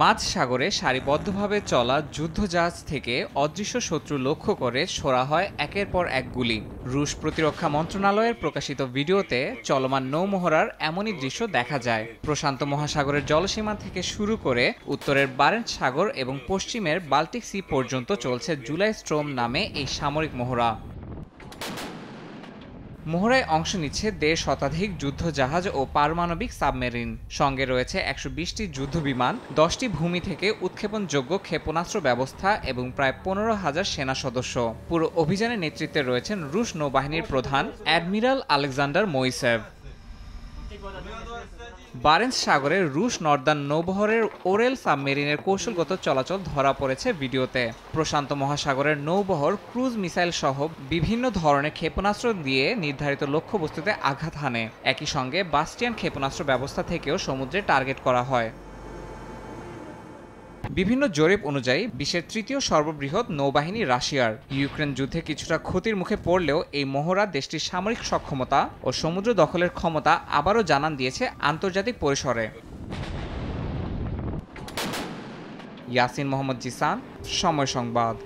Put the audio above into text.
মাঝ সাগরে সারিবদ্ধভাবে চলা যুদ্ধজাহাজ থেকে অদৃশ্য শত্রু লক্ষ্য করে ছোড়া হয় একের পর এক গুলি। রুশ প্রতিরক্ষা মন্ত্রণালয়ের প্রকাশিত ভিডিওতে চলমান নৌমহড়ার এমনই দৃশ্য দেখা যায়। প্রশান্ত মহাসাগরের জলসীমা থেকে শুরু করে উত্তরের বারেন্টস সাগর এবং পশ্চিমের বাল্টিক সি পর্যন্ত চলছে জুলাই স্ট্রোম নামে এই সামরিক মহড়া। মহড়ায় অংশ নিচ্ছে ১.৫ শতাধিক যুদ্ধজাহাজ ও পারমাণবিক সাবমেরিন। সঙ্গে রয়েছে ১২০টি যুদ্ধবিমান, ১০টি ভূমি থেকে উৎক্ষেপণযোগ্য ক্ষেপণাস্ত্র ব্যবস্থা এবং প্রায় ১৫,০০০ সেনা সদস্য। পুরো অভিযানের নেতৃত্বে রয়েছেন রুশ নৌবাহিনীর প্রধান অ্যাডমিরাল আলেকজান্ডার মোইসেভ। বারেন্টস সাগরে রুশ নর্দার্ন নৌবহরের ওরেল সাবমেরিনের কৌশলগত চলাচল ধরা পড়েছে ভিডিওতে। প্রশান্ত মহাসাগরের নৌবহর ক্রুজ মিসাইল সহ বিভিন্ন ধরনের ক্ষেপণাস্ত্র দিয়ে নির্ধারিত লক্ষ্যবস্তুতে আঘাত হানে। একই সঙ্গে বাস্টিয়ান ক্ষেপণাস্ত্র ব্যবস্থা থেকেও সমুদ্রে টার্গেট করা হয়। বিভিন্ন জরিপ অনুযায়ী বিশ্বের তৃতীয় সর্ববৃহৎ নৌবাহিনী রাশিয়ার। ইউক্রেন যুদ্ধে কিছুটা ক্ষতির মুখে পড়লেও এই মহড়া দেশটির সামরিক সক্ষমতা ও সমুদ্র দখলের ক্ষমতা আবারও জানান দিয়েছে আন্তর্জাতিক পরিসরে। ইয়াসিন মোহাম্মদ জিসান, সময় সংবাদ।